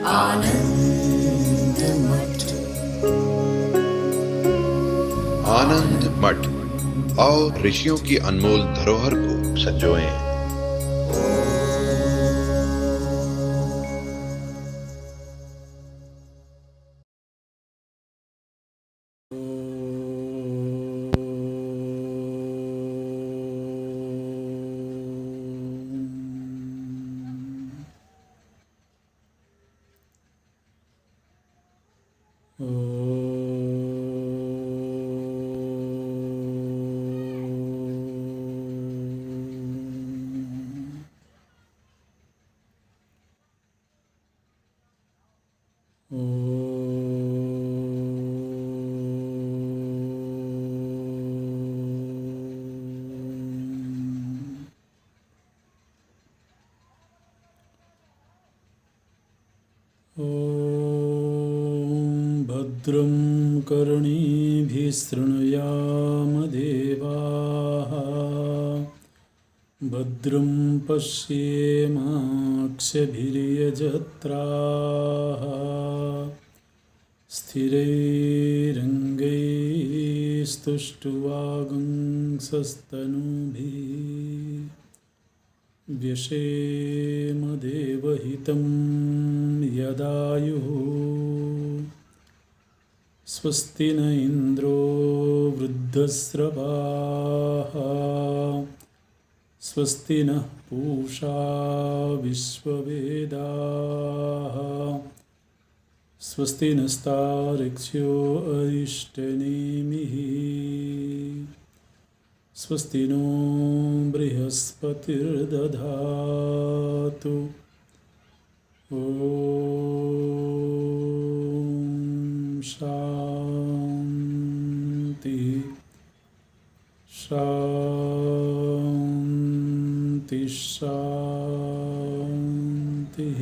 आनंद मठ। आनंद मठ और ऋषियों की अनमोल धरोहर को संजोएं। भद्रं कर्णेभिः शृणुयाम देवाः, भद्रं पश्येमाक्षभिर्यजत्राः, स्थिरैरङ्गैस्तुष्ट्वागुंसस्तनूभिः व्यशेम देवहितं यदायुः। स्वस्ति न इन्द्रो वृद्धस्रवाः, स्वस्ति नः पूषा विश्ववेदाः, स्वस्ति नस्तार्क्ष्यो अरिष्टनेमिः, स्वस्ति नो बृहस्पतिर्दधातु। ॐ शान्ति शान्ति शान्तिः।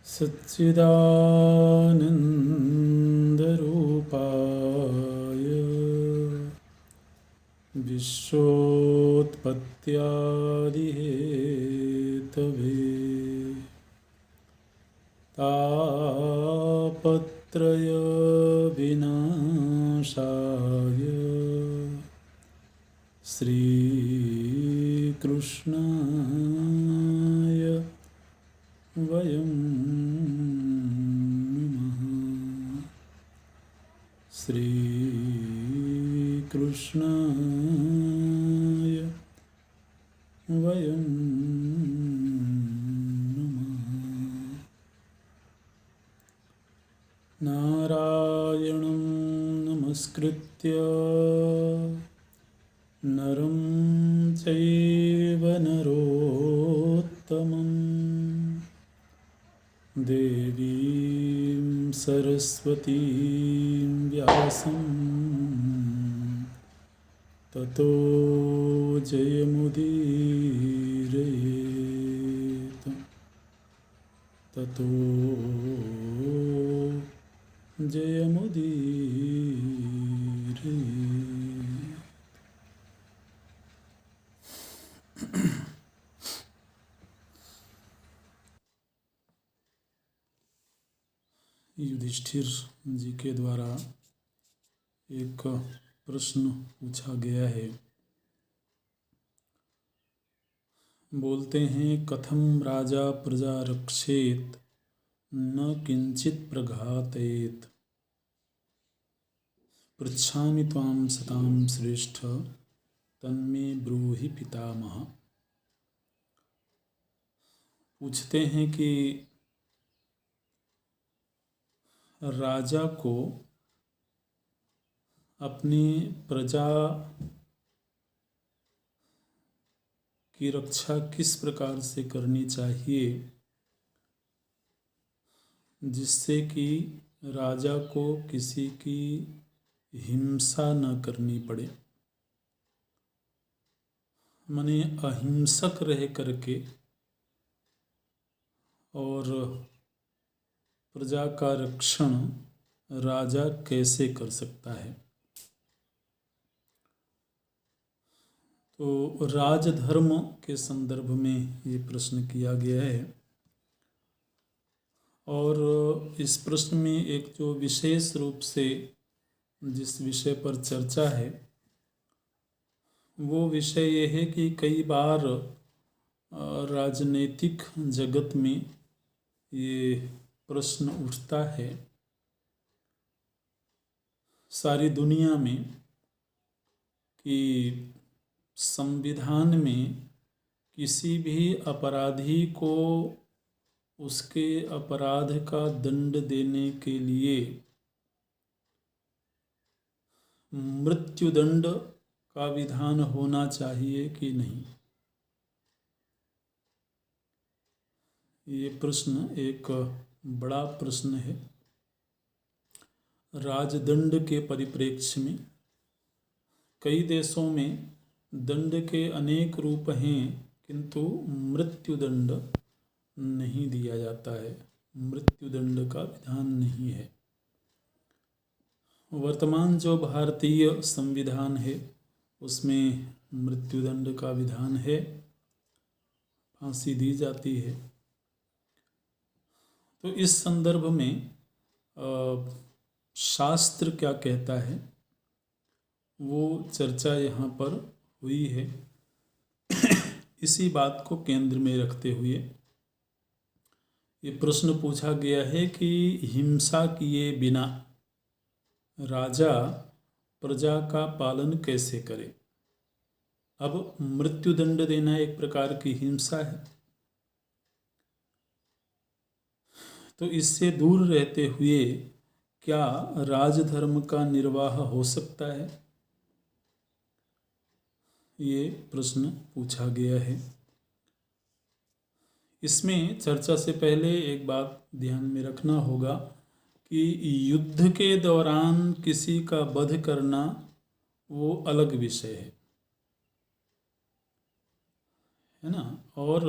सच्चिदानन्दरूपाय विश्वोत्पत्त्यादिहेतवे तापत्रयविनाशाय श्रीकृष्णाय वयं नमः। श्रीकृष्णाय वयं नमः। नारायणं नमस्कृत्य नरं चैव नरोत्तमं, देवीं सरस्वतीं व्यासं ततो जयमुदीरयेत्। ततो जयमुदीरयेत्। युधिष्ठिर जी के द्वारा एक प्रश्न पूछा गया है। बोलते हैं, कथम राजा प्रजा रक्षेत न किंचित प्रघातेत, पृच्छामि त्वां सतां श्रेष्ठ तन्मे ब्रूहि पितामह। पूछते हैं कि राजा को अपनी प्रजा की रक्षा किस प्रकार से करनी चाहिए जिससे कि राजा को किसी की हिंसा न करनी पड़े, माने अहिंसक रह करके और प्रजा का रक्षण राजा कैसे कर सकता है। तो राजधर्म के संदर्भ में ये प्रश्न किया गया है और इस प्रश्न में एक जो विशेष रूप से जिस विषय पर चर्चा है वो विषय ये है कि कई बार राजनीतिक जगत में ये प्रश्न उठता है सारी दुनिया में कि संविधान में किसी भी अपराधी को उसके अपराध का दंड देने के लिए मृत्युदंड का विधान होना चाहिए कि नहीं। ये प्रश्न एक बड़ा प्रश्न है। राजदंड के परिप्रेक्ष्य में कई देशों में दंड के अनेक रूप हैं किंतु मृत्युदंड नहीं दिया जाता है, मृत्युदंड का विधान नहीं है। वर्तमान जो भारतीय संविधान है उसमें मृत्युदंड का विधान है, फांसी दी जाती है। तो इस संदर्भ में शास्त्र क्या कहता है वो चर्चा यहाँ पर हुई है। इसी बात को केंद्र में रखते हुए ये प्रश्न पूछा गया है कि हिंसा किए बिना राजा प्रजा का पालन कैसे करे। अब मृत्युदंड देना एक प्रकार की हिंसा है, तो इससे दूर रहते हुए क्या राजधर्म का निर्वाह हो सकता है, ये प्रश्न पूछा गया है। इसमें चर्चा से पहले एक बात ध्यान में रखना होगा कि युद्ध के दौरान किसी का वध करना वो अलग विषय है ना। और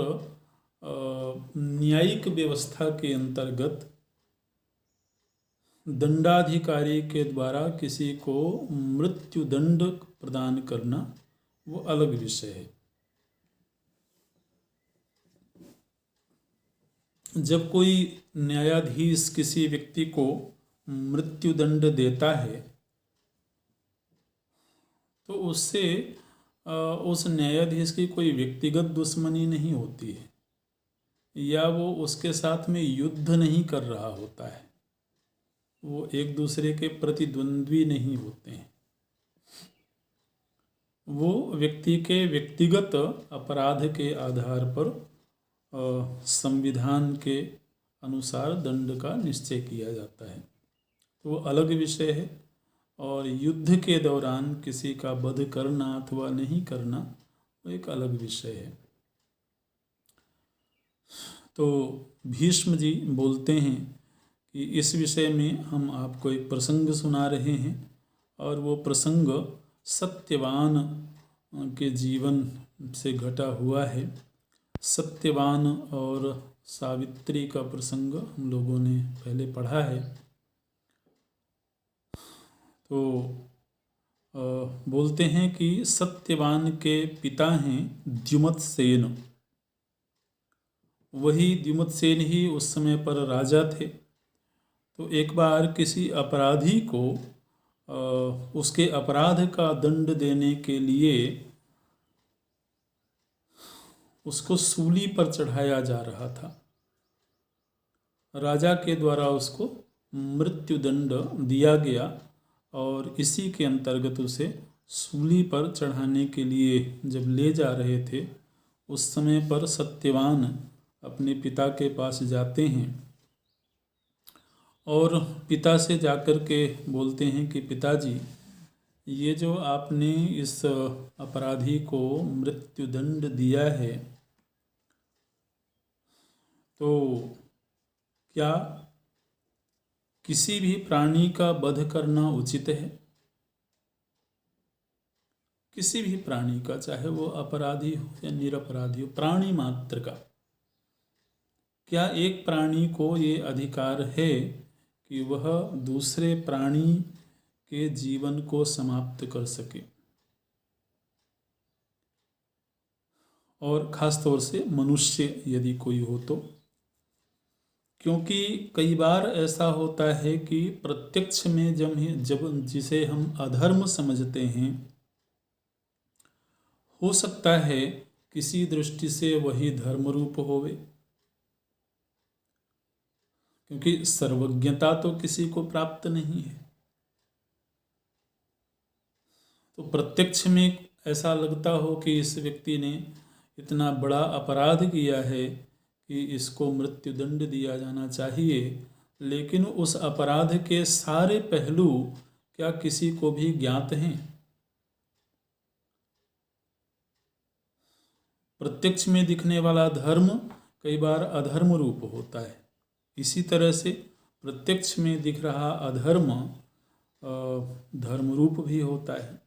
न्यायिक व्यवस्था के अंतर्गत दंडाधिकारी के द्वारा किसी को मृत्युदंड प्रदान करना वो अलग विषय है। जब कोई न्यायाधीश किसी व्यक्ति को मृत्युदंड देता है तो उससे उस न्यायाधीश की कोई व्यक्तिगत दुश्मनी नहीं होती है या वो उसके साथ में युद्ध नहीं कर रहा होता है, वो एक दूसरे के प्रतिद्वंद्वी नहीं होते हैं। वो व्यक्ति के व्यक्तिगत अपराध के आधार पर संविधान के अनुसार दंड का निश्चय किया जाता है, तो वो अलग विषय है। और युद्ध के दौरान किसी का वध करना अथवा नहीं करना वो एक अलग विषय है। तो भीष्म जी बोलते हैं कि इस विषय में हम आपको एक प्रसंग सुना रहे हैं और वो प्रसंग सत्यवान के जीवन से घटा हुआ है। सत्यवान और सावित्री का प्रसंग हम लोगों ने पहले पढ़ा है। तो बोलते हैं कि सत्यवान के पिता हैं द्युमत्सेन, वही द्युमत्सेन ही उस समय पर राजा थे। तो एक बार किसी अपराधी को उसके अपराध का दंड देने के लिए उसको सूली पर चढ़ाया जा रहा था। राजा के द्वारा उसको मृत्युदंड दिया गया और इसी के अंतर्गत उसे सूली पर चढ़ाने के लिए जब ले जा रहे थे उस समय पर सत्यवान अपने पिता के पास जाते हैं और पिता से जाकर के बोलते हैं कि पिताजी, ये जो आपने इस अपराधी को मृत्युदंड दिया है तो क्या किसी भी प्राणी का वध करना उचित है? किसी भी प्राणी का, चाहे वो अपराधी हो या निरपराधी हो, प्राणी मात्र का, क्या एक प्राणी को ये अधिकार है कि वह दूसरे प्राणी के जीवन को समाप्त कर सके? और ख़ास तौर से मनुष्य यदि कोई हो तो, क्योंकि कई बार ऐसा होता है कि प्रत्यक्ष में जब जिसे हम अधर्म समझते हैं, हो सकता है किसी दृष्टि से वही धर्म रूप होवे, क्योंकि सर्वज्ञता तो किसी को प्राप्त नहीं है। तो प्रत्यक्ष में ऐसा लगता हो कि इस व्यक्ति ने इतना बड़ा अपराध किया है कि इसको मृत्युदंड दिया जाना चाहिए, लेकिन उस अपराध के सारे पहलू क्या किसी को भी ज्ञात हैं? प्रत्यक्ष में दिखने वाला धर्म कई बार अधर्म रूप होता है। इसी तरह से प्रत्यक्ष में दिख रहा अधर्म धर्म रूप भी होता है।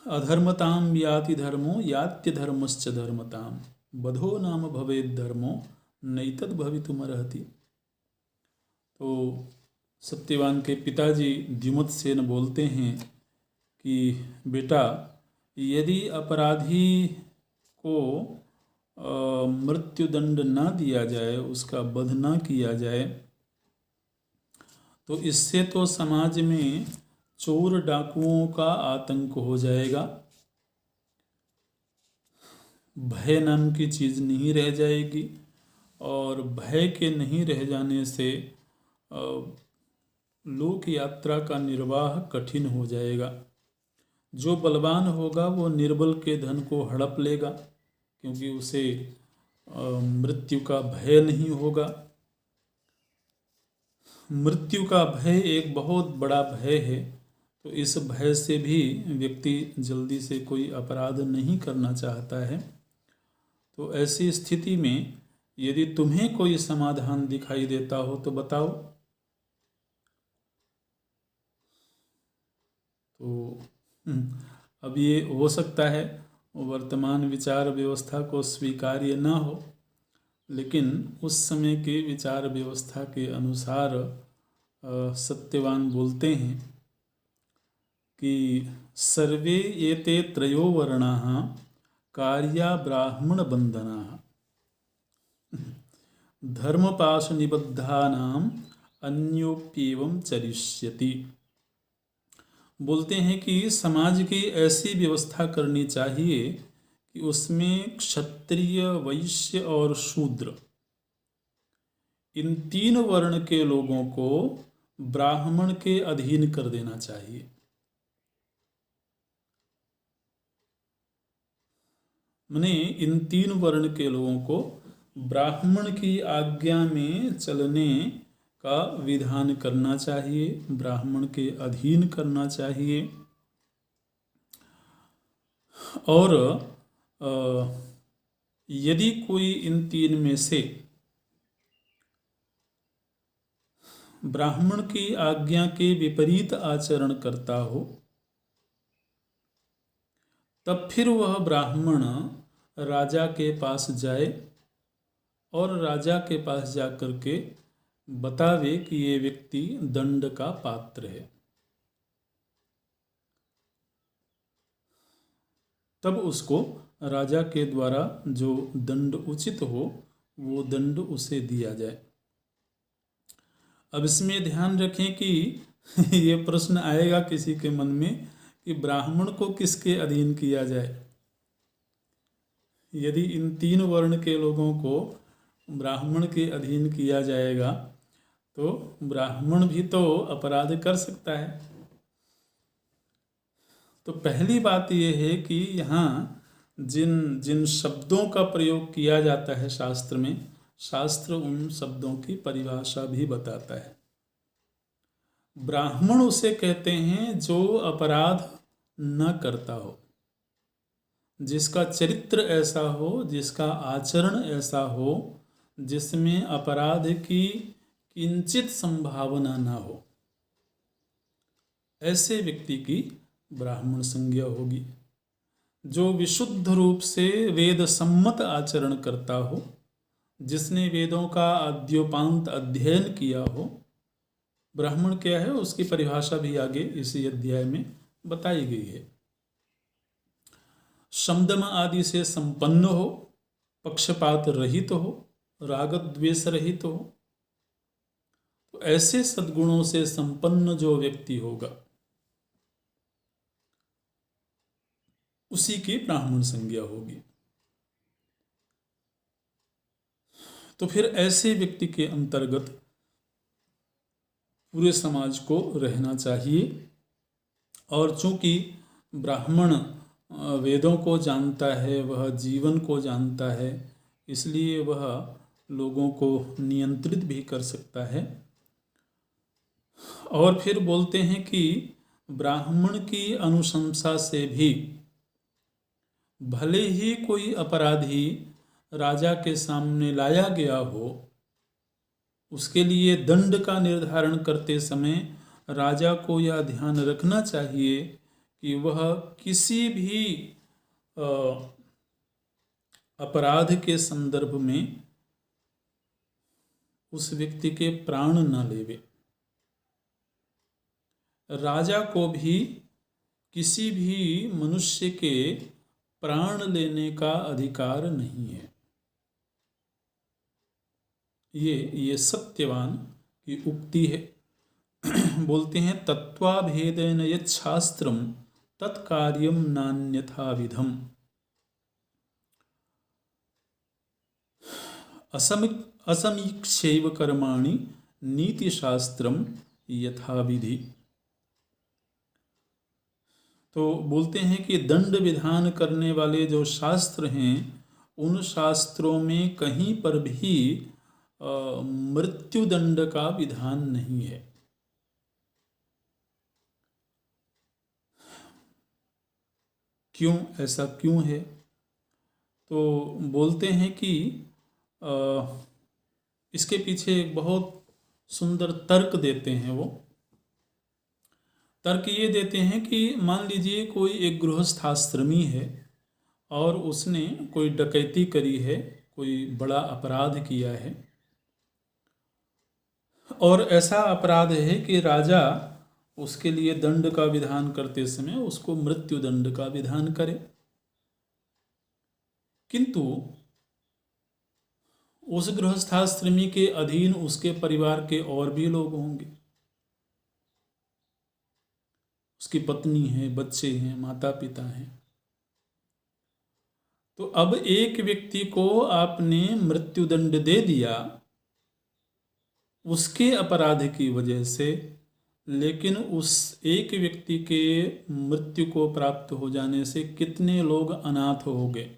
अधर्मताम याति धर्मो यात्य धर्मश्च धर्मताम बधो नाम भवेद धर्मो नैतद भवितुमर्हति। तो सत्यवान के पिताजी द्युमत सेन बोलते हैं कि बेटा, यदि अपराधी को मृत्युदंड ना दिया जाए, उसका वध ना किया जाए, तो इससे तो समाज में चोर डाकुओं का आतंक हो जाएगा, भय नाम की चीज़ नहीं रह जाएगी, और भय के नहीं रह जाने से लोक यात्रा का निर्वाह कठिन हो जाएगा। जो बलवान होगा वो निर्बल के धन को हड़प लेगा, क्योंकि उसे मृत्यु का भय नहीं होगा। मृत्यु का भय एक बहुत बड़ा भय है, तो इस भय से भी व्यक्ति जल्दी से कोई अपराध नहीं करना चाहता है। तो ऐसी स्थिति में यदि तुम्हें कोई समाधान दिखाई देता हो तो बताओ। तो अब ये हो सकता है वर्तमान विचार व्यवस्था को स्वीकार्य न हो, लेकिन उस समय के विचार व्यवस्था के अनुसार सत्यवान बोलते हैं कि सर्वे एते त्रयो वर्णाः कार्या ब्राह्मण बंधनाः धर्मपाश निबद्धानाम अन्योप्येवं चरिष्यति। बोलते हैं कि समाज की ऐसी व्यवस्था करनी चाहिए कि उसमें क्षत्रिय, वैश्य और शूद्र, इन 3 वर्ण के लोगों को ब्राह्मण के अधीन कर देना चाहिए। माने इन 3 वर्ण के लोगों को ब्राह्मण की आज्ञा में चलने का विधान करना चाहिए, ब्राह्मण के अधीन करना चाहिए। और यदि कोई इन 3 में से ब्राह्मण की आज्ञा के विपरीत आचरण करता हो, तब फिर वह ब्राह्मण राजा के पास जाए और राजा के पास जाकर के बतावे कि ये व्यक्ति दंड का पात्र है। तब उसको राजा के द्वारा जो दंड उचित हो वो दंड उसे दिया जाए। अब इसमें ध्यान रखें कि ये प्रश्न आएगा किसी के मन में कि ब्राह्मण को किसके अधीन किया जाए। यदि इन 3 वर्ण के लोगों को ब्राह्मण के अधीन किया जाएगा तो ब्राह्मण भी तो अपराध कर सकता है। तो पहली बात यह है कि यहाँ जिन जिन शब्दों का प्रयोग किया जाता है शास्त्र में, शास्त्र उन शब्दों की परिभाषा भी बताता है। ब्राह्मण उसे कहते हैं जो अपराध न करता हो, जिसका चरित्र ऐसा हो, जिसका आचरण ऐसा हो, जिसमें अपराध की किंचित संभावना ना हो, ऐसे व्यक्ति की ब्राह्मण संज्ञा होगी। जो विशुद्ध रूप से वेद सम्मत आचरण करता हो, जिसने वेदों का आद्योपांत अध्ययन किया हो, ब्राह्मण क्या है उसकी परिभाषा भी आगे इसी अध्याय में बताई गई है। शमदम आदि से संपन्न हो, पक्षपात रहित हो, राग द्वेष रहित हो। तो ऐसे सद्गुणों से संपन्न जो व्यक्ति होगा उसी की ब्राह्मण संज्ञा होगी। तो फिर ऐसे व्यक्ति के अंतर्गत पूरे समाज को रहना चाहिए। और चूंकि ब्राह्मण वेदों को जानता है, वह जीवन को जानता है, इसलिए वह लोगों को नियंत्रित भी कर सकता है। और फिर बोलते हैं कि ब्राह्मण की अनुशंसा से भी भले ही कोई अपराधी राजा के सामने लाया गया हो, उसके लिए दंड का निर्धारण करते समय राजा को यह ध्यान रखना चाहिए कि वह किसी भी अपराध के संदर्भ में उस व्यक्ति के प्राण न लेवे। राजा को भी किसी भी मनुष्य के प्राण लेने का अधिकार नहीं है। ये सत्यवान की उक्ति है। बोलते हैं तत्वाभेदेन यत् शास्त्रम तत्कार्यम नान्यथा विधम। असमीक्षैव कर्माणि नीतिशास्त्रम यथा विधि। तो बोलते हैं कि दंड विधान करने वाले जो शास्त्र हैं, उन शास्त्रों में कहीं पर भी मृत्युदंड का विधान नहीं है। क्यों, ऐसा क्यों है? तो बोलते हैं कि इसके पीछे एक बहुत सुंदर तर्क देते हैं। वो तर्क ये देते हैं कि मान लीजिए कोई एक गृहस्थाश्रमी है और उसने कोई डकैती करी है, कोई बड़ा अपराध किया है, और ऐसा अपराध है कि राजा उसके लिए दंड का विधान करते समय उसको मृत्यु दंड का विधान करे। किंतु उस गृहस्थाश्रमी के अधीन उसके परिवार के और भी लोग होंगे, उसकी पत्नी है, बच्चे हैं, माता पिता हैं। तो अब एक व्यक्ति को आपने मृत्युदंड दे दिया उसके अपराध की वजह से, लेकिन उस एक व्यक्ति के मृत्यु को प्राप्त हो जाने से कितने लोग अनाथ हो गए।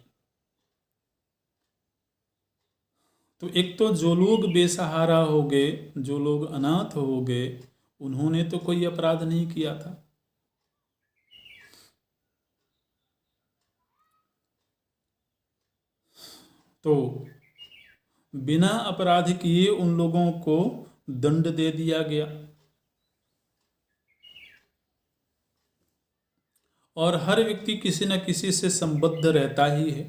तो एक तो जो लोग बेसहारा हो गए, जो लोग अनाथ हो गए, उन्होंने तो कोई अपराध नहीं किया था। तो बिना अपराध किए उन लोगों को दंड दे दिया गया। और हर व्यक्ति किसी न किसी से संबद्ध रहता ही है।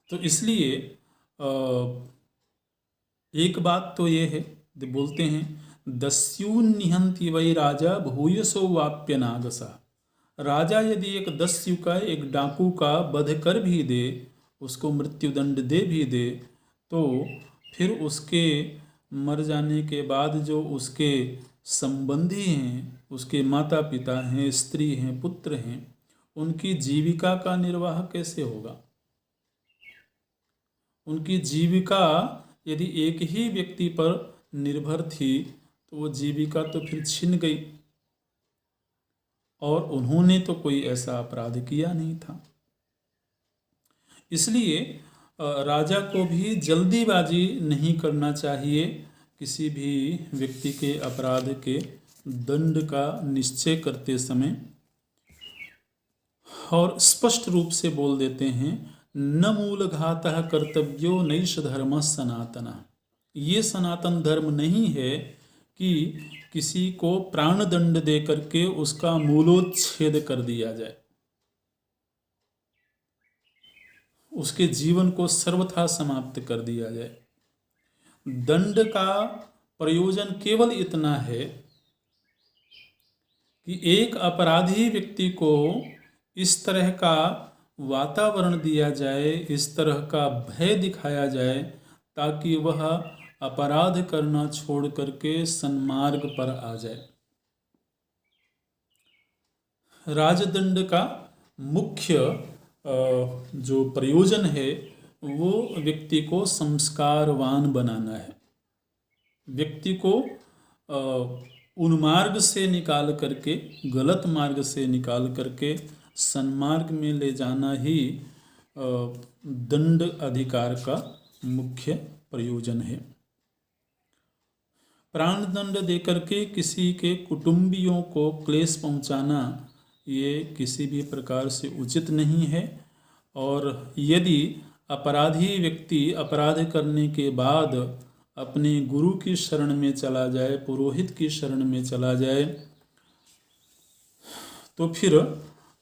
तो इसलिए एक बात तो ये है, बोलते हैं दस्यून निहंति वै राजा भूयसो वाप्य नागसा। राजा यदि एक दस्यु का, एक डाकू का वध कर भी दे, उसको मृत्युदंड दे भी दे, तो फिर उसके मर जाने के बाद जो उसके संबंधी हैं, उसके माता पिता हैं, स्त्री हैं, पुत्र हैं, उनकी जीविका का निर्वाह कैसे होगा? उनकी जीविका यदि एक ही व्यक्ति पर निर्भर थी तो वो जीविका तो फिर छिन गई। और उन्होंने तो कोई ऐसा अपराध किया नहीं था। इसलिए राजा को भी जल्दीबाजी नहीं करना चाहिए किसी भी व्यक्ति के अपराध के दंड का निश्चय करते समय। और स्पष्ट रूप से बोल देते हैं न मूलघातः कर्तव्यो नैष धर्म सनातना। ये सनातन धर्म नहीं है कि किसी को प्राण दंड दे करके उसका मूलोच्छेद कर दिया जाए, उसके जीवन को सर्वथा समाप्त कर दिया जाए। दंड का प्रयोजन केवल इतना है कि एक अपराधी व्यक्ति को इस तरह का वातावरण दिया जाए, इस तरह का भय दिखाया जाए ताकि वह अपराध करना छोड़ करके सन्मार्ग पर आ जाए। राजदंड का मुख्य जो प्रयोजन है वो व्यक्ति को संस्कारवान बनाना है, व्यक्ति को उन्मार्ग से निकाल करके, गलत मार्ग से निकाल करके सन्मार्ग में ले जाना ही दंड अधिकार का मुख्य प्रयोजन है। प्राण दंड देकर के किसी के कुटुंबियों को क्लेश पहुंचाना ये किसी भी प्रकार से उचित नहीं है। और यदि अपराधी व्यक्ति अपराध करने के बाद अपने गुरु की शरण में चला जाए, पुरोहित की शरण में चला जाए, तो फिर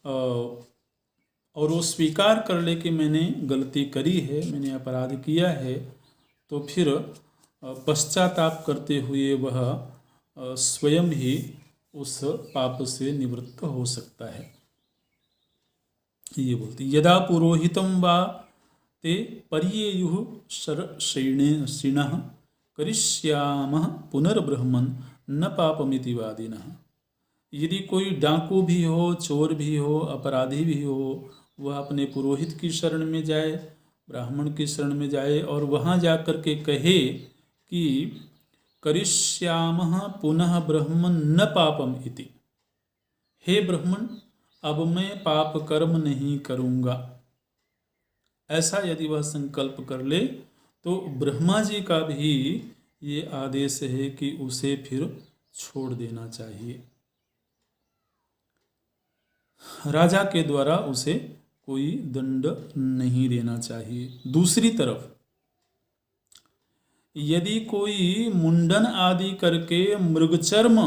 और वो स्वीकार कर ले कि मैंने गलती करी है, मैंने अपराध किया है, तो फिर पश्चाताप करते हुए वह स्वयं ही उस पाप से निवृत्त हो सकता है। ये बोलते यदा पुरोहितम वा ते पर्येयुः शरणः करिष्यामः पुनर्ब्रह्मन् न पापमिति वादिनः। यदि कोई डाकू भी हो, चोर भी हो, अपराधी भी हो, वह अपने पुरोहित की शरण में जाए, ब्राह्मण की शरण में जाए और वहाँ जा कर के कहे कि करिष्यामः पुनः ब्रह्मन् न पापम इति, हे ब्राह्मण अब मैं पाप कर्म नहीं करूँगा, ऐसा यदि वह संकल्प कर ले तो ब्रह्मा जी का भी ये आदेश है कि उसे फिर छोड़ देना चाहिए। राजा के द्वारा उसे कोई दंड नहीं देना चाहिए। दूसरी तरफ यदि कोई मुंडन आदि करके मृगचर्म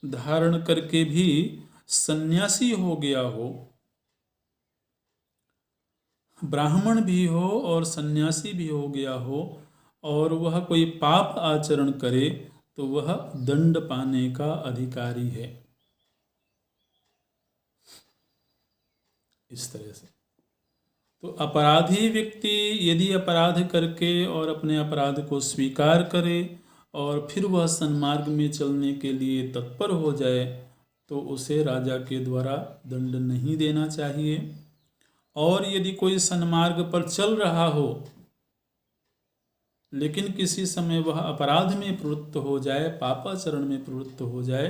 धारण करके भी सन्यासी हो गया हो, ब्राह्मण भी हो और सन्यासी भी हो गया हो, और वह कोई पाप आचरण करे तो वह दंड पाने का अधिकारी है। इस तरह से तो अपराधी व्यक्ति यदि अपराध करके और अपने अपराध को स्वीकार करे और फिर वह सन्मार्ग में चलने के लिए तत्पर हो जाए तो उसे राजा के द्वारा दंड नहीं देना चाहिए। और यदि कोई सन्मार्ग पर चल रहा हो लेकिन किसी समय वह अपराध में प्रवृत्त हो जाए, पापाचरण में प्रवृत्त हो जाए,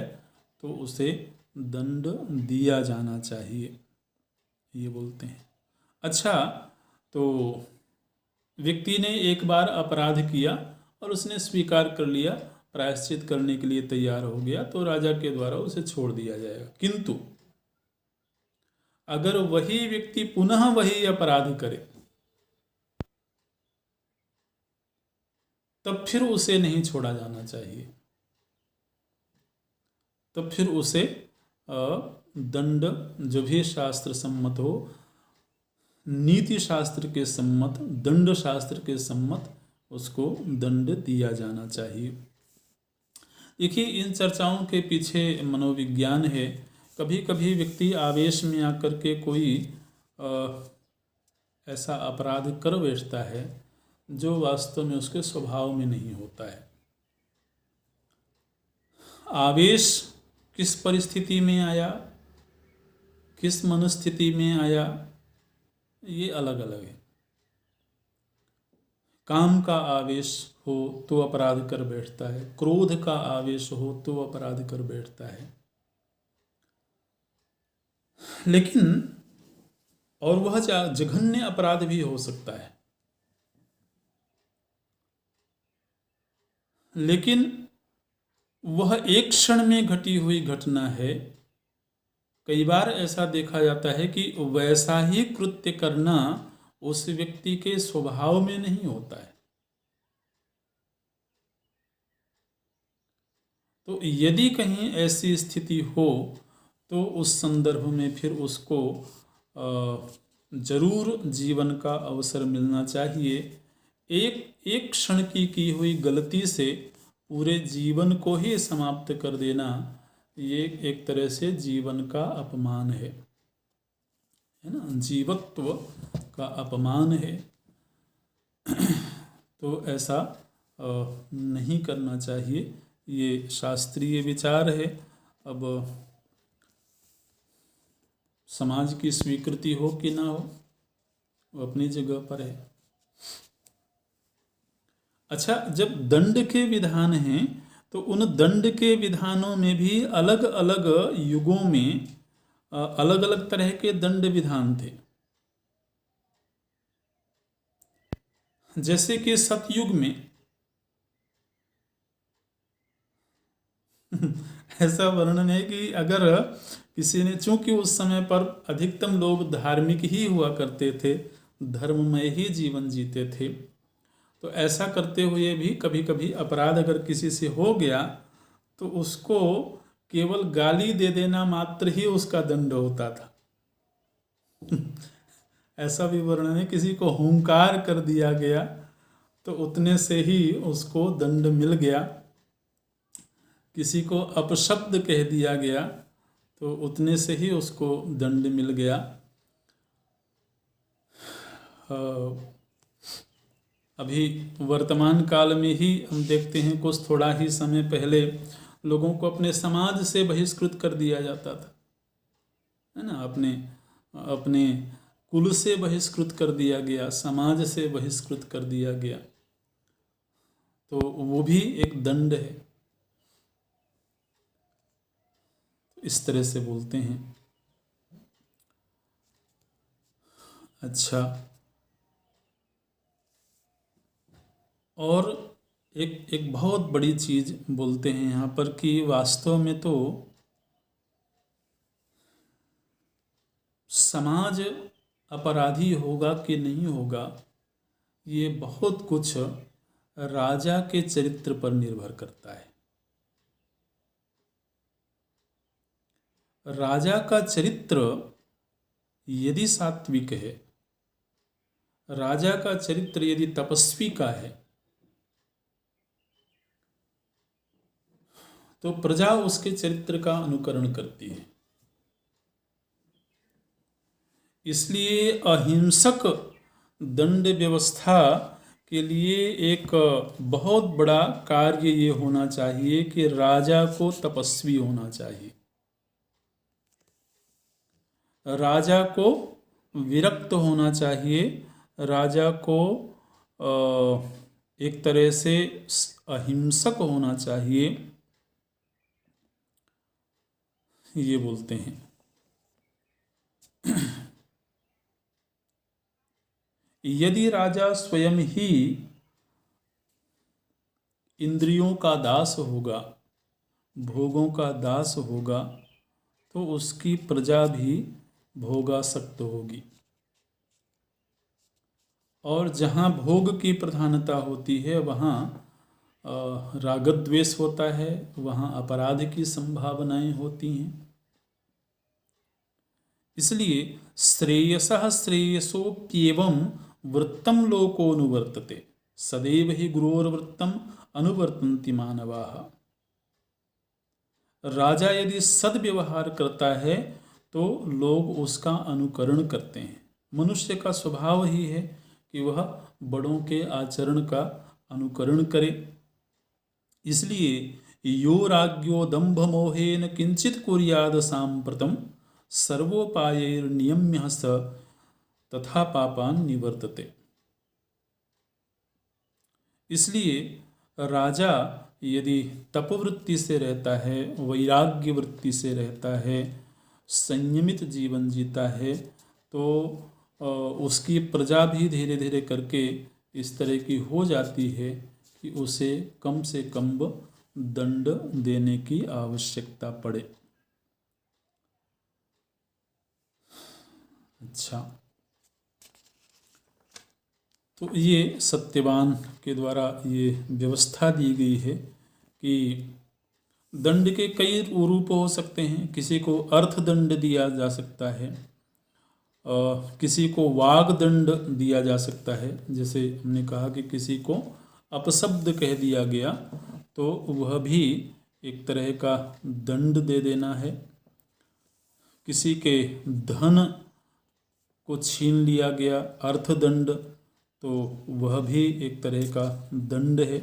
तो उसे दंड दिया जाना चाहिए, ये बोलते हैं। अच्छा, तो व्यक्ति ने एक बार अपराध किया और उसने स्वीकार कर लिया, प्रायश्चित करने के लिए तैयार हो गया, तो राजा के द्वारा उसे छोड़ दिया जाएगा। किंतु अगर वही व्यक्ति पुनः वही अपराध करे तब फिर उसे नहीं छोड़ा जाना चाहिए, तब फिर उसे दंड जो भी शास्त्र सम्मत हो, नीति शास्त्र के सम्मत, दंड शास्त्र के सम्मत उसको दंड दिया जाना चाहिए। देखिए, इन चर्चाओं के पीछे मनोविज्ञान है। कभी कभी व्यक्ति आवेश में आकर के कोई ऐसा अपराध कर बैठता है जो वास्तव में उसके स्वभाव में नहीं होता है। आवेश किस परिस्थिति में आया, किस मनस्थिति में आया, ये अलग अलग है। काम का आवेश हो तो अपराध कर बैठता है, क्रोध का आवेश हो तो अपराध कर बैठता है। लेकिन और वह जघन्य अपराध भी हो सकता है, लेकिन वह एक क्षण में घटी हुई घटना है। कई बार ऐसा देखा जाता है कि वैसा ही कृत्य करना उस व्यक्ति के स्वभाव में नहीं होता है। तो यदि कहीं ऐसी स्थिति हो तो उस संदर्भ में फिर उसको जरूर जीवन का अवसर मिलना चाहिए। एक क्षण की हुई गलती से पूरे जीवन को ही समाप्त कर देना ये एक तरह से जीवन का अपमान है ना, जीवत्व का अपमान है। तो ऐसा नहीं करना चाहिए, ये शास्त्रीय विचार है। अब समाज की स्वीकृति हो कि ना हो, वो अपनी जगह पर है। अच्छा, जब दंड के विधान हैं तो उन दंड के विधानों में भी अलग अलग युगों में अलग अलग तरह के दंड विधान थे। जैसे कि सतयुग में ऐसा वर्णन है कि अगर किसी ने, चूंकि उस समय पर अधिकतम लोग धार्मिक ही हुआ करते थे, धर्ममय ही जीवन जीते थे, तो ऐसा करते हुए भी कभी कभी अपराध अगर किसी से हो गया तो उसको केवल गाली दे देना मात्र ही उसका दंड होता था। ऐसा भी वर्णन है, किसी को हुंकार कर दिया गया तो उतने से ही उसको दंड मिल गया, किसी को अपशब्द कह दिया गया तो उतने से ही उसको दंड मिल गया। अभी वर्तमान काल में ही हम देखते हैं, कुछ थोड़ा ही समय पहले लोगों को अपने समाज से बहिष्कृत कर दिया जाता था, है ना, अपने अपने कुल से बहिष्कृत कर दिया गया, समाज से बहिष्कृत कर दिया गया, तो वो भी एक दंड है। इस तरह से बोलते हैं। अच्छा, और एक बहुत बड़ी चीज बोलते हैं यहाँ पर कि वास्तव में तो समाज अपराधी होगा कि नहीं होगा, ये बहुत कुछ राजा के चरित्र पर निर्भर करता है। राजा का चरित्र यदि सात्विक है, राजा का चरित्र यदि तपस्वी का है, तो प्रजा उसके चरित्र का अनुकरण करती है। इसलिए अहिंसक दंड व्यवस्था के लिए एक बहुत बड़ा कार्य ये होना चाहिए कि राजा को तपस्वी होना चाहिए, राजा को विरक्त होना चाहिए, राजा को एक तरह से अहिंसक होना चाहिए, ये बोलते हैं। यदि राजा स्वयं ही इंद्रियों का दास होगा, भोगों का दास होगा, तो उसकी प्रजा भी भोगासक्त होगी। और जहाँ भोग की प्रधानता होती है वहाँ रागद्वेष होता है, वहाँ अपराध की संभावनाएं होती हैं। इसलिए श्रेयसः श्रेयसोप्येवं वृत्तं लोकोनुवर्तते सदैव हि गुरोर्वृत्तम् अनुवर्तन्ति मानवाः। राजा यदि सद्व्यवहार करता है तो लोग उसका अनुकरण करते हैं। मनुष्य का स्वभाव ही है कि वह बड़ों के आचरण का अनुकरण करे। इसलिए यो राज्ञो दंभ मोहेन किंचित कुर्याद सांप्रतम सर्वोपायैर्नियम्यः स तथा पापान निवर्तते। इसलिए राजा यदि तपवृत्ति से रहता है, वैराग्य वृत्ति से रहता है, संयमित जीवन जीता है, तो उसकी प्रजा भी धीरे धीरे करके इस तरह की हो जाती है कि उसे कम से कम दंड देने की आवश्यकता पड़े। अच्छा, तो ये सत्यवान के द्वारा ये व्यवस्था दी गई है कि दंड के कई रूप हो सकते हैं। किसी को अर्थदंड दिया जा सकता है, किसी को वाग्दंड दिया जा सकता है। जैसे हमने कहा कि किसी को अपशब्द कह दिया गया तो वह भी एक तरह का दंड दे देना है, किसी के धन को छीन लिया गया अर्थदंड, तो वह भी एक तरह का दंड है।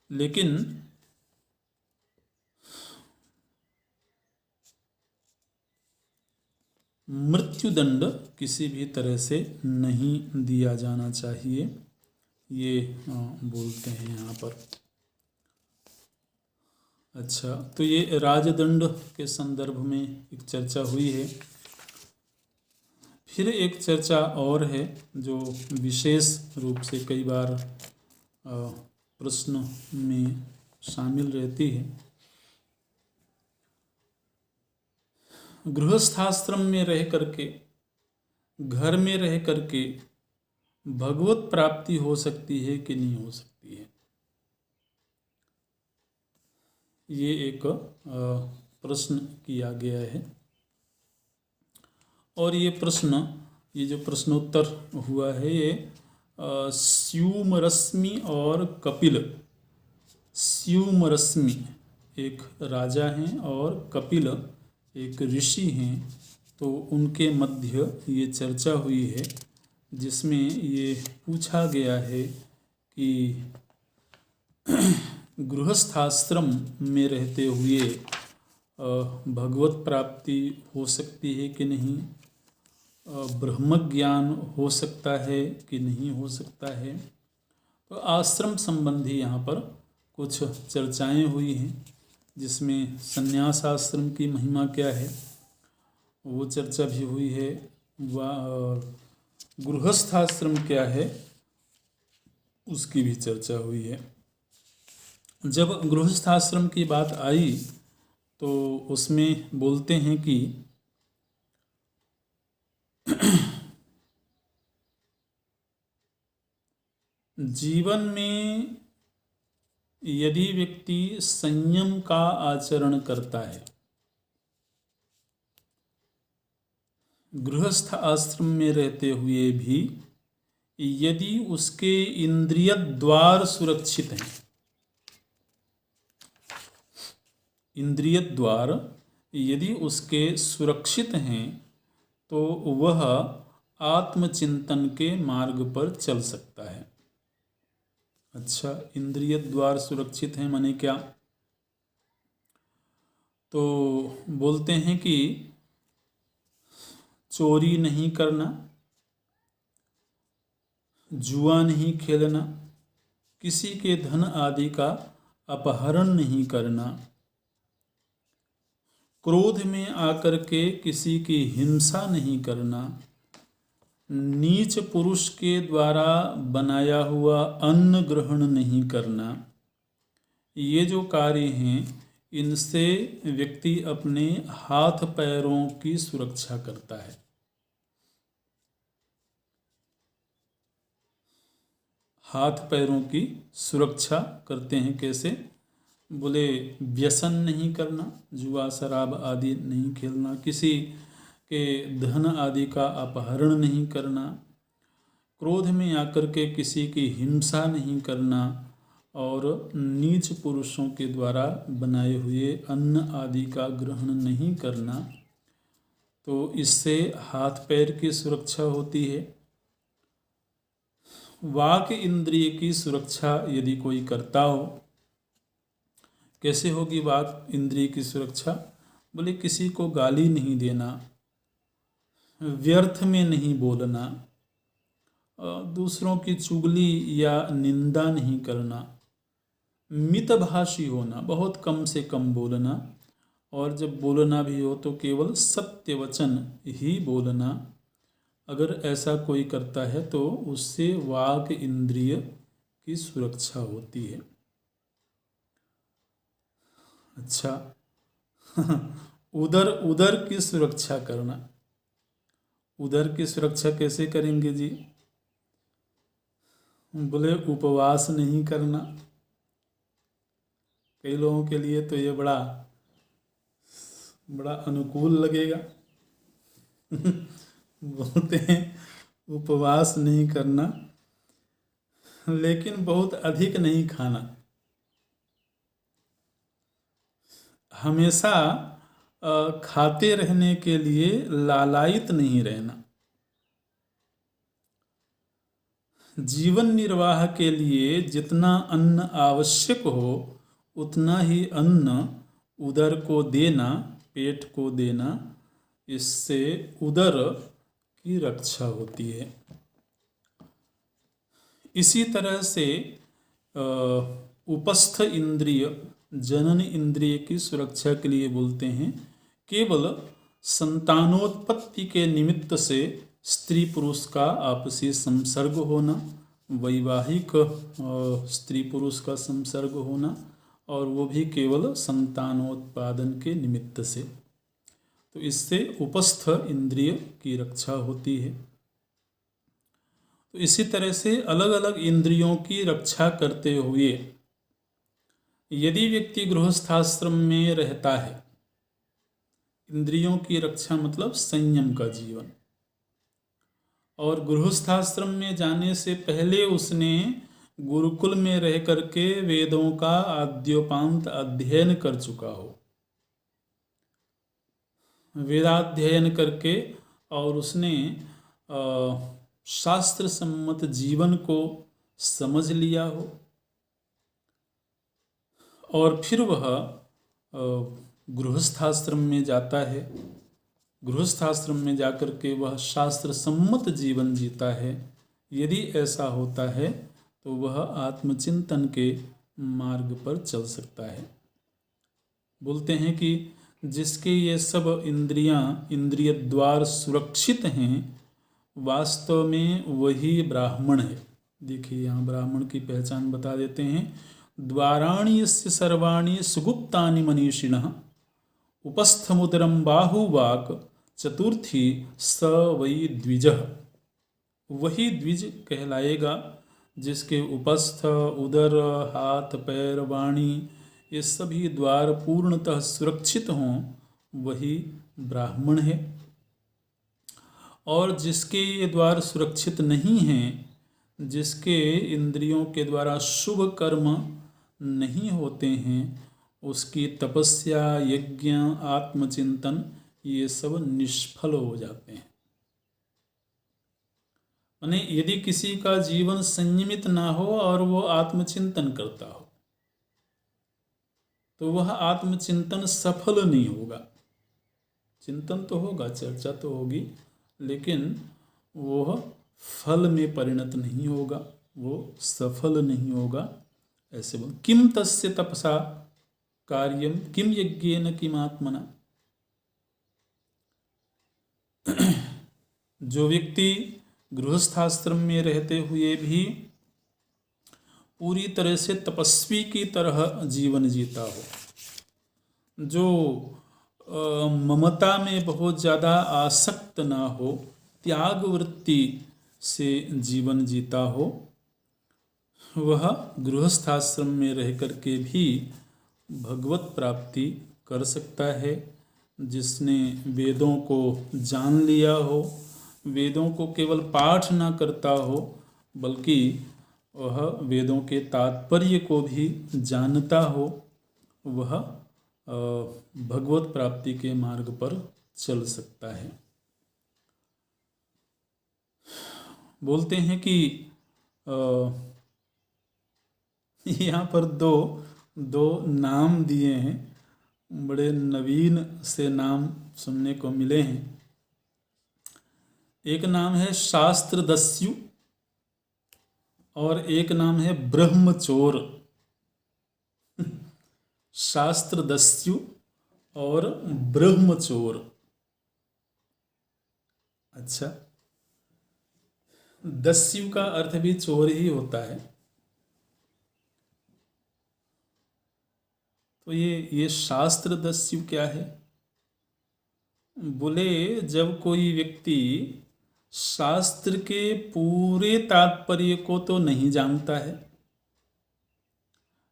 लेकिन मृत्युदंड किसी भी तरह से नहीं दिया जाना चाहिए, ये बोलते हैं यहाँ पर। अच्छा, तो ये राजदंड के संदर्भ में एक चर्चा हुई है। फिर एक चर्चा और है जो विशेष रूप से कई बार प्रश्न में शामिल रहती है। गृहस्थाश्रम में रह करके, घर में रह करके भगवत प्राप्ति हो सकती है कि नहीं हो सकती है, ये एक प्रश्न किया गया है। और ये प्रश्न, ये जो प्रश्नोत्तर हुआ है, ये स्यूमरश्मि और कपिल, स्यूमरश्मि एक राजा हैं और कपिल एक ऋषि हैं, तो उनके मध्य ये चर्चा हुई है जिसमें ये पूछा गया है कि गृहस्थाश्रम में रहते हुए भगवत प्राप्ति हो सकती है कि नहीं, ब्रह्म ज्ञान हो सकता है कि नहीं हो सकता है। तो आश्रम संबंधी यहाँ पर कुछ चर्चाएं हुई हैं, जिसमें संन्यास आश्रम की महिमा क्या है वो चर्चा भी हुई है, गृहस्थाश्रम क्या है उसकी भी चर्चा हुई है। जब गृहस्थाश्रम की बात आई तो उसमें बोलते हैं कि जीवन में यदि व्यक्ति संयम का आचरण करता है, गृहस्थ आश्रम में रहते हुए भी यदि उसके इंद्रिय द्वार सुरक्षित हैं, इंद्रिय द्वार यदि उसके सुरक्षित हैं, तो वह आत्मचिंतन के मार्ग पर चल सकता है। अच्छा, इंद्रिय द्वार सुरक्षित हैं माने क्या? तो बोलते हैं कि चोरी नहीं करना, जुआ नहीं खेलना, किसी के धन आदि का अपहरण नहीं करना, क्रोध में आकर के किसी की हिंसा नहीं करना, नीच पुरुष के द्वारा बनाया हुआ अन्न ग्रहण नहीं करना, ये जो कार्य हैं इनसे व्यक्ति अपने हाथ पैरों की सुरक्षा करता है। हाथ पैरों की सुरक्षा करते हैं कैसे? बोले व्यसन नहीं करना, जुआ शराब आदि नहीं खेलना, किसी के धन आदि का अपहरण नहीं करना, क्रोध में आकर के किसी की हिंसा नहीं करना, और नीच पुरुषों के द्वारा बनाए हुए अन्न आदि का ग्रहण नहीं करना। तो इससे हाथ पैर की सुरक्षा होती है। वाक इंद्रिय की सुरक्षा यदि कोई करता हो, कैसे होगी वाक इंद्रिय की सुरक्षा? बोले किसी को गाली नहीं देना, व्यर्थ में नहीं बोलना, दूसरों की चुगली या निंदा नहीं करना, मितभाषी होना, बहुत कम से कम बोलना, और जब बोलना भी हो तो केवल सत्य वचन ही बोलना। अगर ऐसा कोई करता है तो उससे वाक इंद्रिय की सुरक्षा होती है। अच्छा, उदर की सुरक्षा करना, उदर की सुरक्षा कैसे करेंगे जी? बोले उपवास नहीं करना। कई लोगों के लिए तो ये बड़ा अनुकूल लगेगा बोलते हैं उपवास नहीं करना, लेकिन बहुत अधिक नहीं खाना। हमेशा खाते रहने के लिए लालायित नहीं रहना। जीवन निर्वाह के लिए जितना अन्न आवश्यक हो उतना ही अन्न उदर को देना, पेट को देना, इससे उदर की रक्षा होती है। इसी तरह से उपस्थ इंद्रिय जनन इंद्रिय की सुरक्षा के लिए बोलते हैं। केवल संतानोत्पत्ति के निमित्त से स्त्री पुरुष का आपसी संसर्ग होना, वैवाहिक स्त्री पुरुष का संसर्ग होना, और वो भी केवल संतानोत्पादन के निमित्त से, तो इससे उपस्थ इंद्रिय की रक्षा होती है। तो इसी तरह से अलग अलग इंद्रियों की रक्षा करते हुए यदि व्यक्ति गृहस्थाश्रम में रहता है, इंद्रियों की रक्षा मतलब संयम का जीवन, और गृहस्थाश्रम में जाने से पहले उसने गुरुकुल में रह करके वेदों का आद्योपांत अध्ययन कर चुका हो, वेदाध्ययन करके, और उसने शास्त्र सम्मत जीवन को समझ लिया हो, और फिर वह गृहस्थाश्रम में जाता है। गृहस्थाश्रम में जाकर के वह शास्त्र सम्मत जीवन जीता है। यदि ऐसा होता है तो वह आत्मचिंतन के मार्ग पर चल सकता है। बोलते हैं कि जिसके ये सब इंद्रियां, इंद्रिय द्वार सुरक्षित हैं, वास्तव में वही ब्राह्मण है। देखिए यहाँ ब्राह्मण की पहचान बता देते हैं। द्वाराणि यस्य सर्वाणि सुगुप्तानि मनीषिणः उपस्थमुदरं बाहुवाक चतुर्थी स वै द्विजः। वही द्विज कहलाएगा जिसके उपस्थ, उदर, हाथ, पैर, वाणी ये सभी द्वार पूर्णतः सुरक्षित हों, वही ब्राह्मण है। और जिसके ये द्वार सुरक्षित नहीं हैं, जिसके इंद्रियों के द्वारा शुभ कर्म नहीं होते हैं, उसकी तपस्या, यज्ञ, आत्मचिंतन ये सब निष्फल हो जाते हैं। माने यदि किसी का जीवन संयमित ना हो और वो आत्मचिंतन करता हो तो वह आत्मचिंतन सफल नहीं होगा। चिंतन तो होगा, चर्चा तो होगी, लेकिन वह फल में परिणत नहीं होगा, वो सफल नहीं होगा। ऐसे बोल, किम तस्य तपसा कार्यम किम यज्ञेन किम आत्मना। जो व्यक्ति गृहस्थाश्रम में रहते हुए भी पूरी तरह से तपस्वी की तरह जीवन जीता हो, जो ममता में बहुत ज़्यादा आसक्त ना हो, त्याग वृत्ति से जीवन जीता हो, वह गृहस्थाश्रम में रह करके भी भगवत प्राप्ति कर सकता है। जिसने वेदों को जान लिया हो, वेदों को केवल पाठ ना करता हो बल्कि वह वेदों के तात्पर्य को भी जानता हो, वह भगवत प्राप्ति के मार्ग पर चल सकता है। बोलते हैं कि यहाँ पर दो नाम दिए हैं, बड़े नवीन से नाम सुनने को मिले हैं। एक नाम है शास्त्रदस्यु और एक नाम है ब्रह्मचोर। शास्त्रदस्यु और ब्रह्मचोर। अच्छा, दस्यु का अर्थ भी चोर ही होता है। तो ये शास्त्रदस्यु क्या है? बोले जब कोई व्यक्ति शास्त्र के पूरे तात्पर्य को तो नहीं जानता है,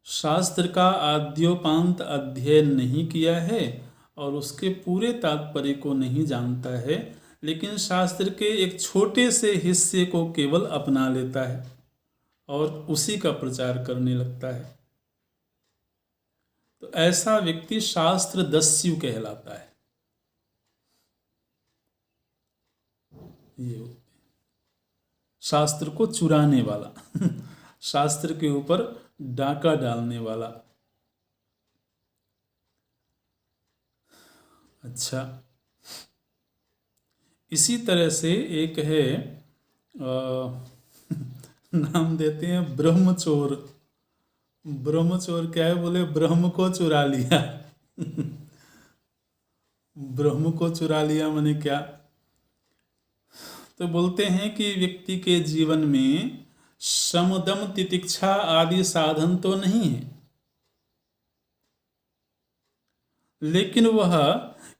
शास्त्र का आद्योपांत अध्ययन नहीं किया है और उसके पूरे तात्पर्य को नहीं जानता है, लेकिन शास्त्र के एक छोटे से हिस्से को केवल अपना लेता है और उसी का प्रचार करने लगता है, तो ऐसा व्यक्ति शास्त्र दस्यु कहलाता है। ये शास्त्र को चुराने वाला शास्त्र के ऊपर डाका डालने वाला। अच्छा, इसी तरह से एक है नाम देते हैं ब्रह्मचोर। ब्रह्मचोर क्या है? बोले ब्रह्म को चुरा लिया ब्रह्म को चुरा लिया माने क्या? तो बोलते हैं कि व्यक्ति के जीवन में शम दम तितिक्षा आदि साधन तो नहीं है, लेकिन वह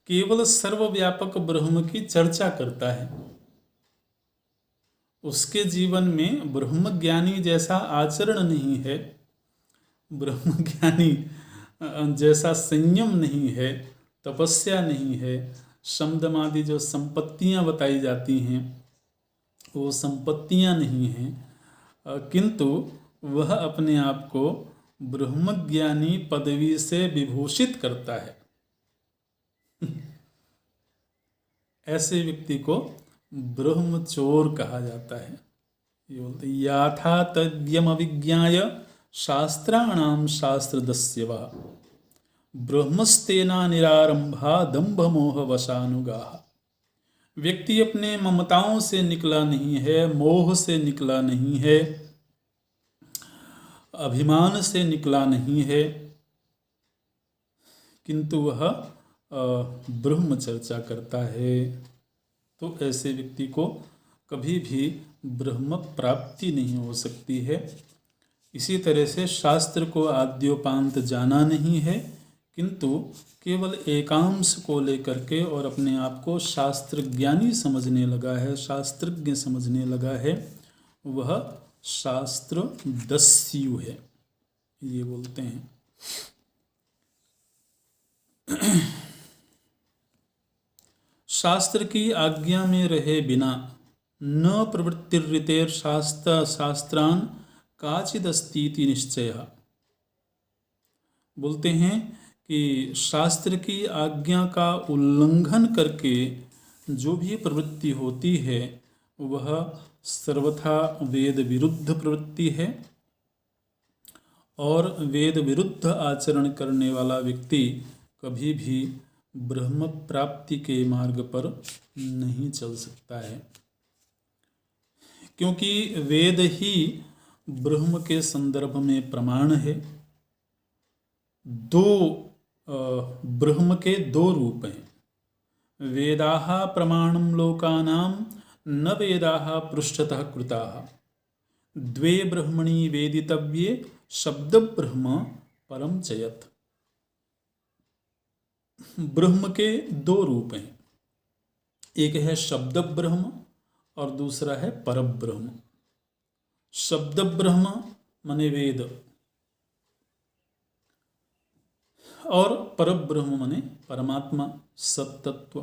केवल सर्वव्यापक ब्रह्म की चर्चा करता है। उसके जीवन में ब्रह्मज्ञानी जैसा आचरण नहीं है, ब्रह्मज्ञानी जैसा संयम नहीं है, तपस्या नहीं है, शमदम आदि जो संपत्तियां बताई जाती हैं वो संपत्तियां नहीं हैं, किंतु वह अपने आप को ब्रह्मज्ञानी पदवी से विभूषित करता है। ऐसे व्यक्ति को ब्रह्मचोर कहा जाता है। ये बोलते याथा तद्यम अविज्ञाय शास्त्राणाम शास्त्रदस्यवा ब्रह्मस्तेना निरारंभा दंभ मोह वशानुगाः। व्यक्ति अपने ममताओं से निकला नहीं है, मोह से निकला नहीं है, अभिमान से निकला नहीं है, किंतु वह ब्रह्म चर्चा करता है। तो ऐसे व्यक्ति को कभी भी ब्रह्म प्राप्ति नहीं हो सकती है। इसी तरह से शास्त्र को आद्योपांत जाना नहीं है, किंतु केवल एकांश को लेकर के और अपने आप को शास्त्र ज्ञानी समझने लगा है, शास्त्रज्ञ समझने लगा है, वह शास्त्र दस्यु है, ये बोलते हैं। शास्त्र की आज्ञा में रहे बिना न प्रवृत्तिरितेर शास्त्रान काचिदस्तीति निश्चय। बोलते हैं कि शास्त्र की आज्ञा का उल्लंघन करके जो भी प्रवृत्ति होती है वह सर्वथा वेद विरुद्ध प्रवृत्ति है, और वेद विरुद्ध आचरण करने वाला व्यक्ति कभी भी ब्रह्म प्राप्ति के मार्ग पर नहीं चल सकता है, क्योंकि वेद ही ब्रह्म के संदर्भ में प्रमाण है। ब्रह्म के दो रूप हैं। वेदाः प्रमाणं लोकानां न वेदाः पृष्ठतः कृताः द्वे ब्रह्मणि वेदितव्ये शब्द ब्रह्म परम चयत। ब्रह्म के दो रूप हैं, एक है शब्द ब्रह्म और दूसरा है परब्रह्म। शब्द ब्रह्म माने वेद, और परब्रह्म माने परमात्मा सत्तत्व।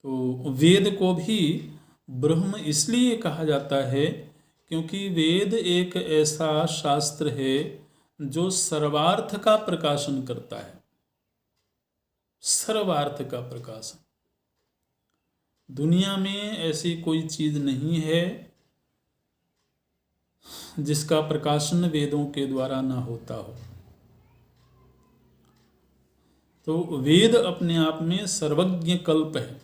तो वेद को भी ब्रह्म इसलिए कहा जाता है क्योंकि वेद एक ऐसा शास्त्र है जो सर्वार्थ का प्रकाशन करता है। सर्वार्थ का प्रकाशन, दुनिया में ऐसी कोई चीज नहीं है जिसका प्रकाशन वेदों के द्वारा ना होता हो। तो वेद अपने आप में सर्वज्ञ कल्प है,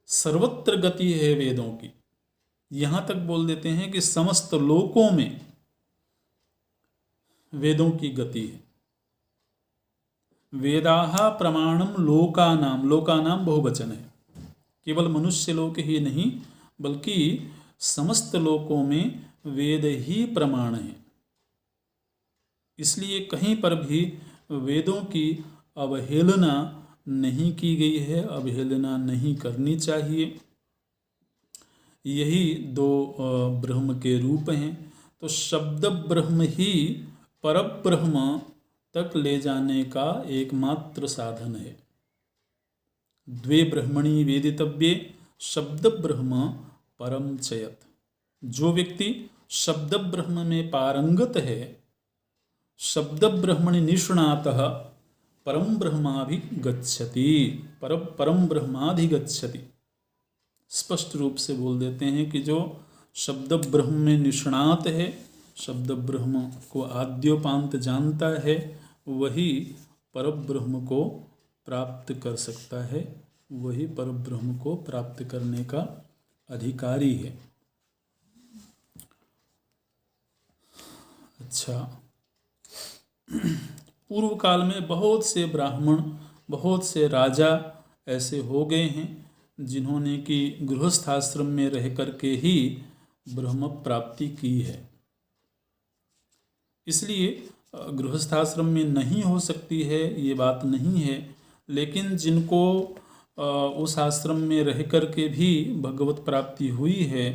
सर्वत्र गति है वेदों की। यहां तक बोल देते हैं कि समस्त लोकों में वेदों की गति है। वेदाः प्रमाणम लोकानाम, लोकानाम बहुवचन है, केवल मनुष्य लोक ही नहीं बल्कि समस्त लोकों में वेद ही प्रमाण है। इसलिए कहीं पर भी वेदों की अवहेलना नहीं की गई है, अवहेलना नहीं करनी चाहिए। यही दो ब्रह्म के रूप हैं। तो शब्द ब्रह्म ही परब्रह्म तक ले जाने का एकमात्र साधन है। द्वे ब्रह्मणि वेदितव्ये शब्द ब्रह्म परम चयत। जो व्यक्ति शब्द ब्रह्म में पारंगत है, शब्द ब्रह्मणि निष्णातः परम ब्रह्माभिगच्छति, परम ब्रह्माधिगच्छति। स्पष्ट रूप से बोल देते हैं कि जो शब्द ब्रह्म में निष्णात है, शब्द ब्रह्म को आद्योपांत जानता है, वही परब्रह्म को प्राप्त कर सकता है, वही परब्रह्म को प्राप्त करने का अधिकारी है। अच्छा, पूर्व काल में बहुत से ब्राह्मण, बहुत से राजा ऐसे हो गए हैं जिन्होंने कि गृहस्थाश्रम में रह करके ही ब्रह्म प्राप्ति की है। इसलिए गृहस्थाश्रम में नहीं हो सकती है ये बात नहीं है, लेकिन जिनको उस आश्रम में रह करके भी भगवत प्राप्ति हुई है,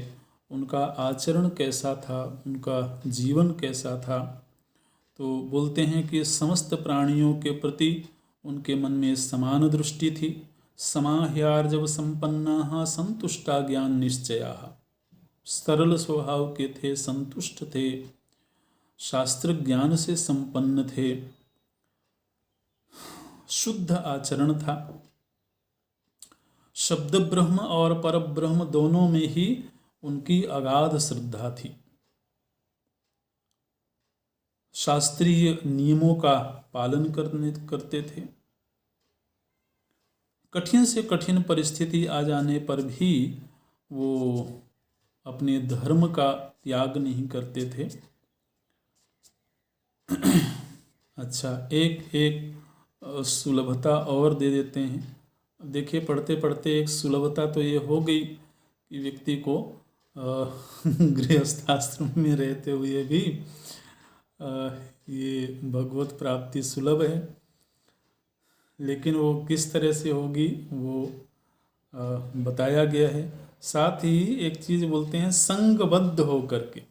उनका आचरण कैसा था, उनका जीवन कैसा था, तो बोलते हैं कि समस्त प्राणियों के प्रति उनके मन में समान दृष्टि थी। समाह्यार्जव संपन्ना संतुष्टा ज्ञान निश्चया, सरल स्वभाव के थे, संतुष्ट थे, शास्त्र ज्ञान से संपन्न थे, शुद्ध आचरण था। शब्द ब्रह्म और पर ब्रह्म दोनों में ही उनकी अगाध श्रद्धा थी। शास्त्रीय नियमों का पालन करते थे। कठिन से कठिन परिस्थिति आ जाने पर भी वो अपने धर्म का त्याग नहीं करते थे। अच्छा, एक सुलभता और दे देते हैं। देखिए, पढ़ते पढ़ते एक सुलभता तो ये हो गई कि व्यक्ति को गृहस्थाश्रम में रहते हुए भी ये भगवत प्राप्ति सुलभ है, लेकिन वो किस तरह से होगी वो बताया गया है। साथ ही एक चीज़ बोलते हैं, संघबद्ध होकर के,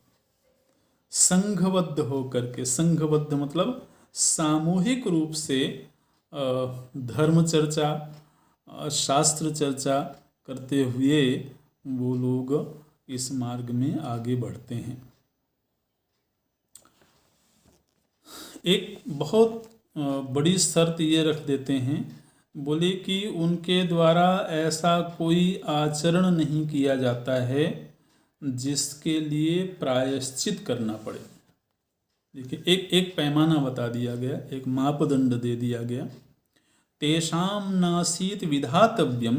संघबद्ध होकर के, संघबद्ध मतलब सामूहिक रूप से धर्म चर्चा, शास्त्र चर्चा करते हुए वो लोग इस मार्ग में आगे बढ़ते हैं। एक बहुत बड़ी शर्त ये रख देते हैं, बोले कि उनके द्वारा ऐसा कोई आचरण नहीं किया जाता है जिसके लिए प्रायश्चित करना पड़े। देखिए, एक पैमाना बता दिया गया, एक मापदंड दे दिया गया। तेषां नासीत विधातव्यम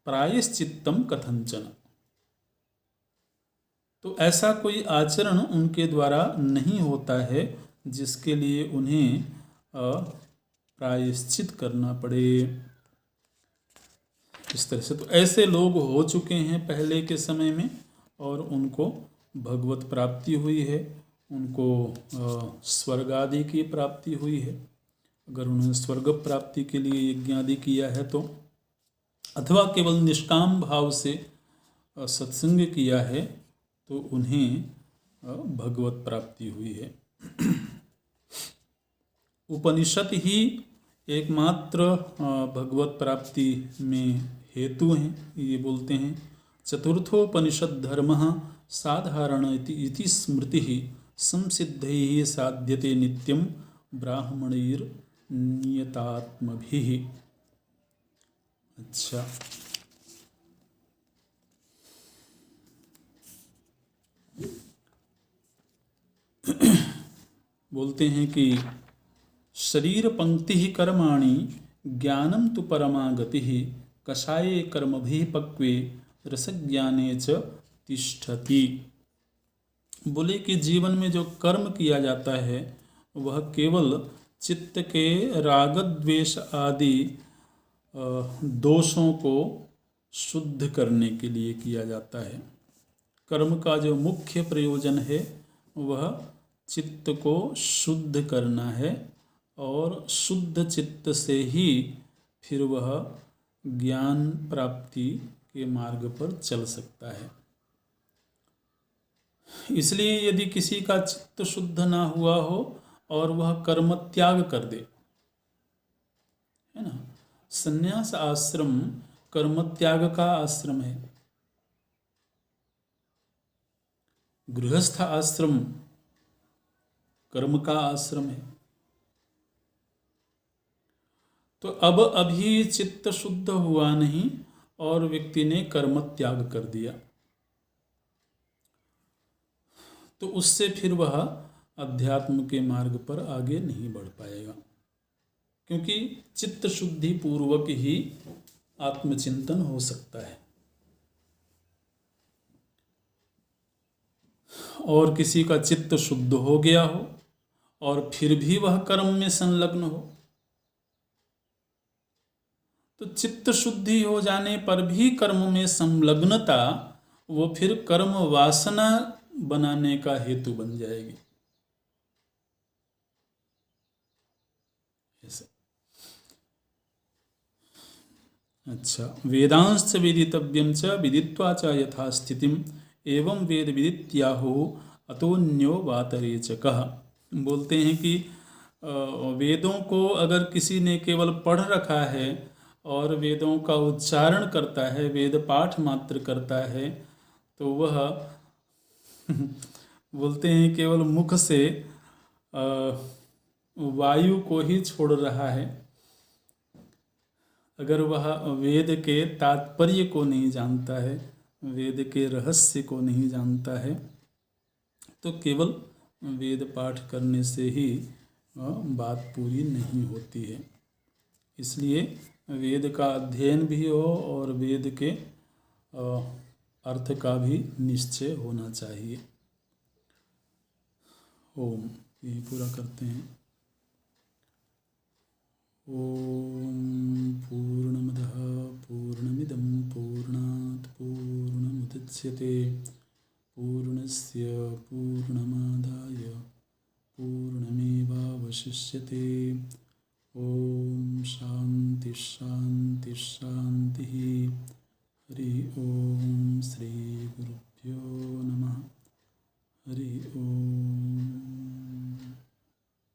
प्रायश्चित्तम कथंचन। तो ऐसा कोई आचरण उनके द्वारा नहीं होता है जिसके लिए उन्हें प्रायश्चित करना पड़े। इस तरह से तो ऐसे लोग हो चुके हैं पहले के समय में, और उनको भगवत प्राप्ति हुई है, उनको स्वर्ग आदि की प्राप्ति हुई है। अगर उन्होंने स्वर्ग प्राप्ति के लिए यज्ञ आदि किया है तो, अथवा केवल निष्काम भाव से सत्संग किया है, तो उन्हें भगवत प्राप्ति हुई है। उपनिषद ही एकमात्र भगवत प्राप्ति में हेतु हैं। ये बोलते हैं, चतुर्थोपनिषद धर्मः साधारण इति स्मृतिः संसिद्धैः साध्यते नित्यं ब्राह्मणैर् नियतात्मभिः। अच्छा, बोलते हैं कि शरीर पंक्ति ही कर्माणि ज्ञानम तु परमा गति, कषाये कर्मभिः पक्वे रसज्ञाने च तिष्ठति। बोले कि जीवन में जो कर्म किया जाता है वह केवल चित्त के राग द्वेष आदि दोषों को शुद्ध करने के लिए किया जाता है। कर्म का जो मुख्य प्रयोजन है वह चित्त को शुद्ध करना है, और शुद्ध चित्त से ही फिर वह ज्ञान प्राप्ति के मार्ग पर चल सकता है। इसलिए यदि किसी का चित्त शुद्ध ना हुआ हो और वह कर्म त्याग कर दे, है ना, संन्यास आश्रम कर्म त्याग का आश्रम है, गृहस्थ आश्रम कर्म का आश्रम है। तो अब अभी चित्त शुद्ध हुआ नहीं और व्यक्ति ने कर्म त्याग कर दिया, तो उससे फिर वह अध्यात्म के मार्ग पर आगे नहीं बढ़ पाएगा, क्योंकि चित्त शुद्धि पूर्वक ही आत्मचिंतन हो सकता है। और किसी का चित्त शुद्ध हो गया हो और फिर भी वह कर्म में संलग्न हो, तो चित्त शुद्धि हो जाने पर भी कर्म में संलग्नता वो फिर कर्म वासना बनाने का हेतु बन जाएगी। ऐसा। अच्छा, वेदांश्च विदितव्यं च विदित्वा च यथा स्थितिम एवं वेद विदित्याहो अतोन्यो वातरेचकः। बोलते हैं कि वेदों को अगर किसी ने केवल पढ़ रखा है और वेदों का उच्चारण करता है, वेद पाठ मात्र करता है, तो वह बोलते हैं केवल मुख से वायु को ही छोड़ रहा है। अगर वह वेद के तात्पर्य को नहीं जानता है, वेद के रहस्य को नहीं जानता है, तो केवल वेद पाठ करने से ही बात पूरी नहीं होती है। इसलिए वेद का अध्ययन भी हो और वेद के अर्थ का भी निश्चय होना चाहिए। ओम, यही पूरा करते हैं। ओम पूर्णमदः पूर्णमिदं पूर्णात् पूर्णमुदच्यते पूर्णस्य पूर्णमादाय पूर्णमेवावशिष्यते। ओम शांति शांति शांति। हरि ओम। श्री गुरुभ्यो नमः। हरि ओम।